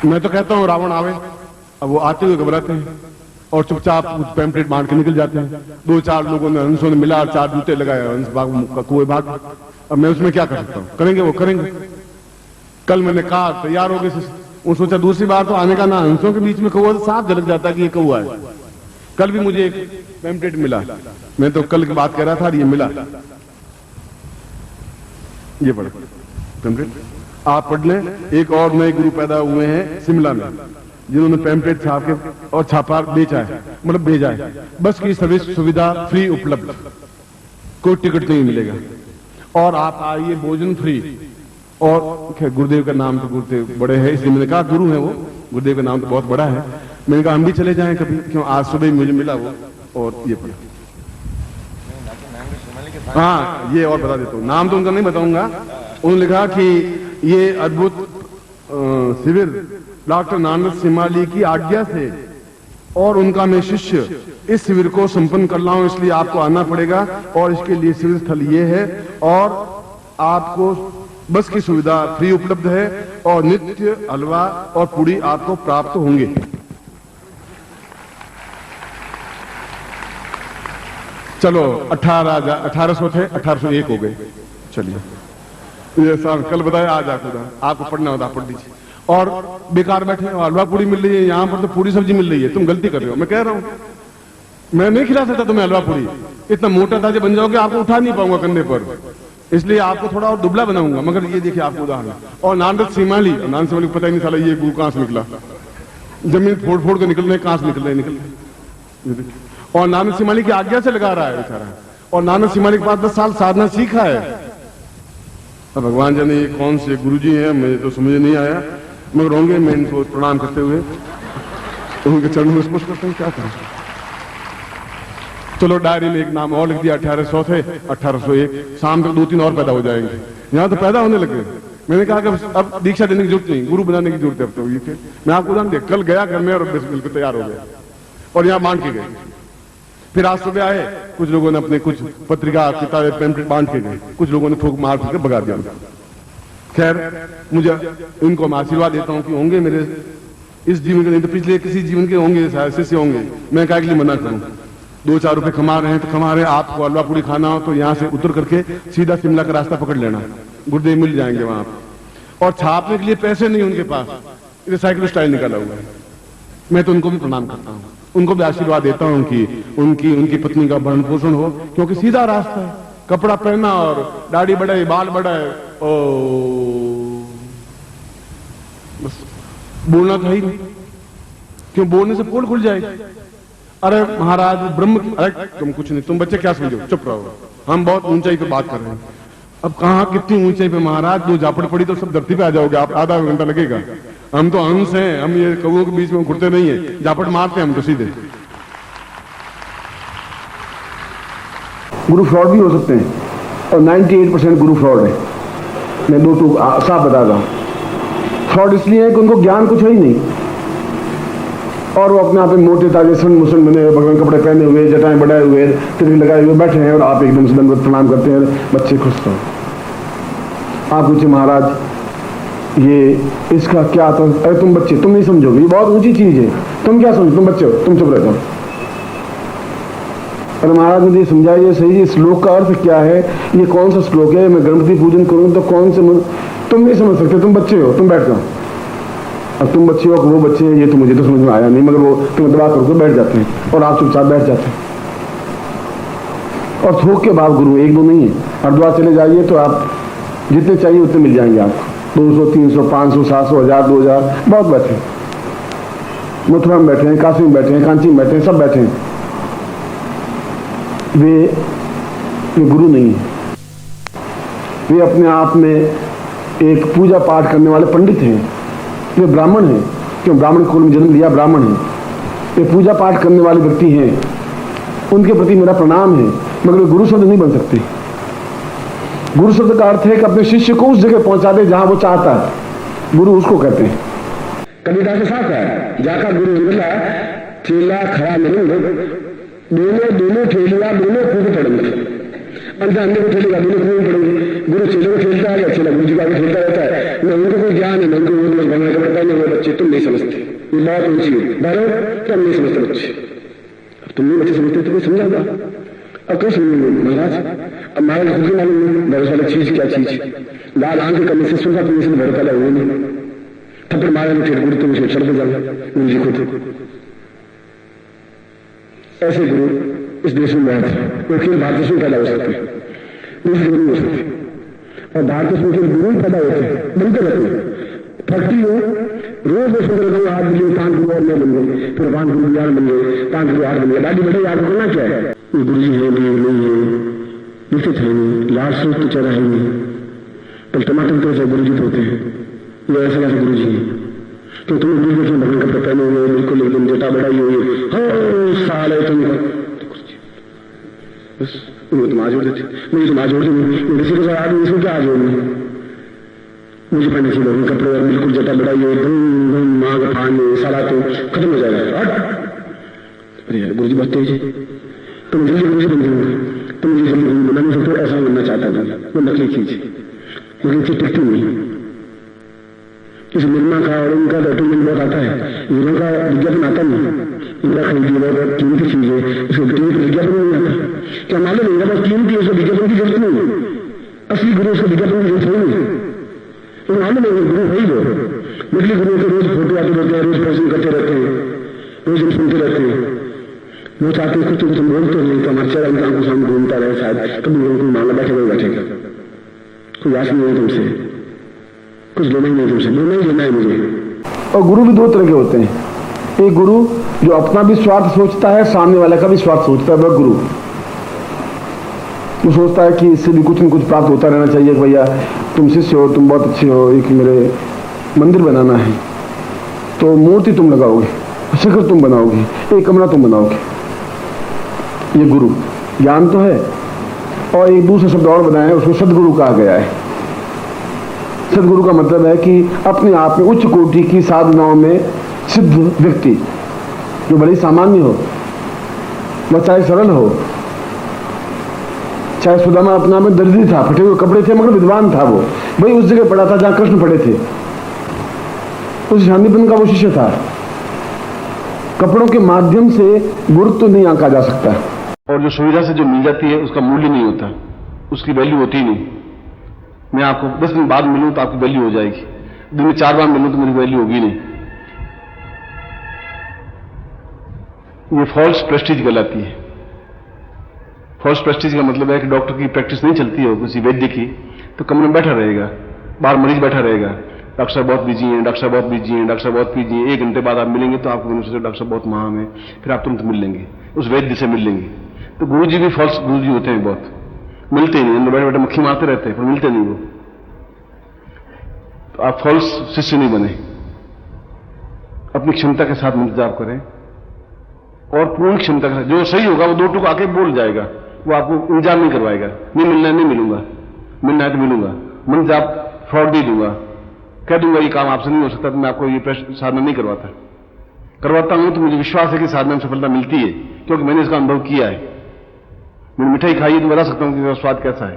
मैं तो कहता हूँ रावण आवे, अब वो आते हुए घबराते हैं और चुपचाप पैम्पलेट बांट के निकल जाते हैं। 2-4 लोगों ने हंसों ने मिला, 4 जूते लगाए, हंस भाग कुएं भाग। अब मैं उसमें क्या कर सकता हूँ? करेंगे वो करेंगे। कल मैंने कहा तैयार हो गए, वो सोचा दूसरी बार तो आने का ना, हंसों के बीच में कौआ तो साफ झलक जाता है कि ये कौआ है। कल भी मुझे एक पैम्पलेट मिला, मैं तो कल की बात कह रहा था, ये मिला, ये पढ़ पैम्पलेट आप पढ़ लें। एक और नए गुरु पैदा हुए हैं शिमला में, जिन्होंने पैम्पलेट छाप के और छापा बेचा है, मतलब भेजा है। बस की सर्विस सुविधा फ्री उपलब्ध, कोई टिकट नहीं मिलेगा और आप आइए, भोजन फ्री। और गुरुदेव का नाम तो गुरुदेव बड़े है, इसलिए मैंने कहा गुरु है वो, गुरुदेव का नाम तो बहुत बड़ा है। मैंने कहा हम भी चले जाएं कभी, क्यों आज सुबह ही मुझे मिला वो। और ये पढ़ा, हाँ ये और बता देता हूँ, नाम तो उनका नहीं बताऊंगा। उन्होंने लिखा कि ये अद्भुत शिविर डॉक्टर नानक सिमाली की आज्ञा से और उनका मैं शिष्य इस शिविर को संपन्न कर रहा हूं, इसलिए आपको आना पड़ेगा। और इसके लिए शिविर स्थल ये है और आपको बस की सुविधा फ्री उपलब्ध है और नित्य हलवा और पूड़ी आपको प्राप्त होंगे। चलो 1800 थे, 1801 हो गए। चलिए ये सर कल बताया, आज आपको पढ़ना होता पढ़ दीजिए। और बेकार बैठे हो, हलवा पूड़ी मिल रही है, यहां पर तो पूरी सब्जी मिल रही है, तुम गलती कर रहे हो। मैं कह रहा हूं मैं नहीं खिला सकता तुम्हें हलवा पूड़ी, इतना मोटा ताजे बन जाओगे, आपको उठा नहीं पाऊंगा कंधे पर, इसलिए आपको थोड़ा और दुबला बनाऊंगा। मगर ये देखिए आपको उदाहरण, और नानक सिमाली, नानक सिमाली को पता ही नहीं साला ये गुरु कहां से निकला, जमीन फोड़ फोड़ के निकल रहे, कहां से निकल रहे। और नानक सिमाली की आज्ञा से लगा रहा है बेचारा, और नानक सिमाली के पास 10 साल साधना सीखा है। अब भगवान जाने ये कौन से गुरुजी हैं, मुझे तो समझ नहीं आया, मगर होंगे। मैं इनको प्रणाम करते हुए उनके चरणों में स्पर्श करते हैं, क्या करें। चलो डायरी में एक नाम और लिख दिया, 1800 थे, 1801। शाम तक 2-3 और पैदा हो जाएंगे, यहां तो पैदा होने लगे। मैंने कहा कि अब दीक्षा देने की जरूरत नहीं, गुरु बनाने की जरूरत है। अब तो ये मैं आपको उदाहरण दे, कल गया घर में और बिल्कुल तैयार हो गया और यहाँ बांट के गए। फिर आज सुबह आए, कुछ लोगों ने अपने कुछ पत्रिका किताबें पैम्पलेट बांट के गए, कुछ लोगों ने फूक मार के भगा दिया। खैर मुझे इनको मैं आशीर्वाद देता हूं कि होंगे मेरे इस जीवन के, नहीं तो पिछले किसी जीवन के होंगे, शिष्य होंगे। मैं क्या के लिए मना करूं, 2-4 रुपए कमा रहे हैं तो कमा रहे हैं। आपको हलवा पूड़ी खाना हो तो यहाँ से उतर करके सीधा शिमला का रास्ता पकड़ लेना, गुरुदेव मिल जाएंगे वहां पर। और छापने के लिए पैसे नहीं उनके पास, रिसाइकिल स्टाइल निकाला हुआ है। मैं तो उनको भी प्रणाम करता हूँ, उनको भी आशीर्वाद देता हूँ कि उनकी पत्नी का भरण पोषण हो, क्योंकि सीधा रास्ता है। कपड़ा पहना और दाढ़ी बढ़ाए, बाल बढ़ाए, ओ बस बोलना तो है ही नहीं, क्यों बोलने से पोल खुल जाएगी। अरे महाराज ब्रह्म, अरे तुम कुछ नहीं, तुम बच्चे क्या समझो, चुप रहो, हम बहुत ऊंचाई पे बात कर रहे हैं। अब कहाँ कितनी ऊंचाई पे महाराज, जो झापड़ पड़ी तो सब धरती पे आ जाओगे आप, आधा घंटा लगेगा। हम तो हंस हैं, हम ये कौओं के बीच में घुटते नहीं है, झापड़ मारते हैं हम तो सीधे। गुरु फ्रॉड भी हो सकते हैं और 98% गुरु फ्रॉड है। मैं 2 साफ बता रहा हूं। फ्रॉड इसलिए है कि उनको ज्ञान कुछ है ही नहीं और वो अपने आप में मोटे ताजे सन मुसन बने हुए, भगवान कपड़े पहने हुए, जटाएं बढ़ाए हुए, तिलक लगाए हुए बैठे हैं और आप एकदम से दंडवत प्रणाम करते हैं, बच्चे खुश हो। आप पूछे महाराज ये इसका क्या था, अरे तुम बच्चे तुम नहीं समझोगे, ये बहुत ऊंची चीज है, तुम क्या समझो, तुम बच्चे हो, तुम चुप रह जाओ। अरे महाराज मुझे समझाइए सही, श्लोक का अर्थ क्या है, ये कौन सा श्लोक है, मैं गणपति पूजन करूं तो कौन से तुम नहीं समझ सकते, तुम बच्चे हो, तुम बैठ जाओ। अब तुम बच्चे हो, वो बच्चे हैं, ये तो मुझे तो समझ में आया नहीं, मगर वो तुम दबा करके बैठ जाते हैं और आप चुपचाप बैठ जाते हैं। और थोक के भाव गुरु 1-2 नहीं है। हरिद्वार चले जाइए तो आप जितने चाहिए उतने मिल जाएंगे आपको, 200, 300, 500, 700, 1000, 2000, बहुत बैठे। मथुरा में बैठे हैं, काशी में बैठे हैं, कांची में बैठे हैं, सब बैठे हैं। वे गुरु नहीं है, वे अपने आप में एक पूजा पाठ करने वाले पंडित हैं। वे ब्राह्मण हैं, क्यों ब्राह्मण कुल में जन्म लिया, ब्राह्मण हैं। वे पूजा पाठ करने वाले व्यक्ति हैं, उनके प्रति मेरा प्रणाम है, मगर वे गुरु शब्द नहीं बन सकते। गुरु शब्द का अर्थ है कि अपने शिष्य को उस जगह पहुंचा दे जहां वो चाहता है, गुरु उसको कहते हैं। कबीरदास के साथ है, जाका गुरु मिला चेला खड़ा मिले, दोनों ठेलिया दोनों खूब पड़ेंगे, अंधे को ठेलेगा, दोनों खूब पड़ेंगे। गुरु चेलों को खेलता है, चेला गुरु जी को आगे खेलता रहता है, न उनको कोई ज्ञान है, न उनको वो लोग बनाया पड़ता है, न वो बच्चे तुम नहीं समझते, ये बात ऊंची है, बारो तुम नहीं समझते बच्चे, अब तुम नहीं बच्चे समझते तो कोई समझागा, अब क्यों समझेंगे महाराज? अब महाराज खुद ही मालूम नहीं भरोसा वाला चीज क्या चीज, लाल आंख करने से सुनता तुम्हें से भरोसा वाला हुआ नहीं, थप्पड़ मारे ठेठ गुरु तुम उसे चढ़ जाओ गुरु जी खुद। ऐसे गुरु इस देश में बहुत है, क्योंकि भारत में पैदा हो सकते हैं, दूसरे गुरु हो सकते हैं, और भारत में गुरु ही पैदा होते हैं, बनते रहते हैं, फटती हो रोज मैं सुन रहा हूँ, आज मिले 5 गुरु और मैं बन गए, फिर 5 गुरु यार बन गए, 5 गुरु 8 बन गए, दादी बड़े याद करना क्या है? ये गुरु जी है भी नहीं है, निश्चित है नहीं, लाल सूट तो चेहरा है नहीं, पर टमाटर तो ऐसे गुरु जी होते हैं, ये ऐसे वैसे गुरु जी है। तो तुम गुरु जी भगवान कपड़े पहने हुए बिल्कुल एकदम जटा बढ़ाई हुई है, साल है तुम बस तुम आज जोड़ देते, मुझे तुम आज जोड़ देंगे, किसी को आदमी इसको क्या आज जोड़ना, मुझे पहने से लोग कपड़े और बिल्कुल जटा बढ़ाई हुई धूम मांग फाने साला तो खत्म हो जाएगा। अरे यार गुरु जी बहुत तेज है, तुम जल्दी गुरु जी बन जाओगे, तुम मुझे जल्दी गुरु बना नहीं सकते, ऐसा बनना चाहता था, वो नकली चीज टिकती नहीं। इस निर्मा का और उनका डॉक्यूमेंट बहुत आता है, हीरो का विज्ञापन आता नहीं, इनका खरीदी बहुत कीमती चीज है, इसको विज्ञापन नहीं आता, क्या मालूम नहीं बहुत कीमती है, उसको विज्ञापन की जरूरत नहीं, असली गुरु उसको विज्ञापन की जरूरत नहीं, तो मालूम है गुरु वही वो, नकली गुरु के रोज फोटो आते रहते हैं, रोज प्रश्न करते रहते हैं, रोज हम सुनते रहते हैं, वो चाहते हैं कुछ तुम बोलते नहीं तो हमारे चेहरा उनका आंखों सामने घूमता रहे, शायद कभी उनको मांगा बैठेगा, कोई आस नहीं है तुमसे, कुछ लेना ही नहीं तुमसे, लेना है मुझे। और गुरु भी 2 तरह के होते हैं, एक गुरु जो अपना भी स्वार्थ सोचता है, सामने वाले का भी स्वार्थ सोचता है, वह गुरु वो सोचता है कि इससे भी कुछ न कुछ प्राप्त होता रहना चाहिए, भैया तुम शिष्य हो, तुम बहुत अच्छे हो, एक मेरे मंदिर बनाना है तो मूर्ति तुम लगाओगे, शिखर तुम बनाओगे, एक कमरा तुम बनाओगे, ये गुरु ज्ञान तो है। और एक दूसरा शब्द और बनाया है, उसको सदगुरु कहा गया है। सदगुरु का मतलब है कि अपने आप में उच्च कोटि की साधनाओं में सिद्ध व्यक्ति, जो बड़ी सामान्य हो, वह चाहे सरल हो, चाहे सुदामा अपना में दर्जी था, फटे हुए कपड़े थे, मगर विद्वान था, वो वही उस जगह पड़ा था जहां कृष्ण पड़े थे, उस शांतिपन का वो शिष्य था। कपड़ों के माध्यम से गुरुत्व तो नहीं आंका जा सकता, और जो सुविधा से जो मिल जाती है उसका मूल्य नहीं होता, उसकी वैल्यू होती ही नहीं। मैं आपको 10 दिन बाद मिलूं तो आपकी वैल्यू हो जाएगी, दिन में 4 बार मिलूं तो मेरी वैल्यू होगी नहीं। ये फॉल्स प्रेस्टीज कहलाती है। फॉल्स प्रेस्टीज का मतलब है कि डॉक्टर की प्रैक्टिस नहीं चलती हो किसी वैद्य की, तो कमरे में बैठा रहेगा, बाहर मरीज बैठा रहेगा, डॉक्टर साहब बहुत बिजी हैं, डॉक्टर साहब बहुत बिजी हैं, डॉक्टर साहब बहुत बिजी हैं, 1 घंटे बाद आप मिलेंगे तो आपको डॉक्टर साहब बहुत महान है, फिर आप तुरंत मिल लेंगे, उस वैद्य से मिल लेंगे। तो गुरु जी भी फॉल्स गुरु जी होते हैं, बहुत मिलते ही नहीं, अंदर बैठे बैठे मक्खी मारते रहते हैं पर मिलते नहीं वो। तो आप फॉल्स शिष्य नहीं बने, अपनी क्षमता के साथ इंतजार करें और पूर्ण क्षमता के साथ, जो सही होगा वो 2 टूक आके बोल जाएगा, वो आपको इंतजार नहीं करवाएगा, नहीं मिलना है नहीं मिलूंगा, मिलना है तो मिलूंगा, मन से आप फ्रॉड दे दूंगा, कह दूंगा ये काम आपसे नहीं हो सकता, तो मैं आपको ये साधना नहीं करवाता हूं तो मुझे विश्वास है कि साधना में सफलता मिलती है, क्योंकि मैंने इसका अनुभव किया है। मैंने मिठाई खाई है तो बता सकता हूं कि इसका स्वाद कैसा है।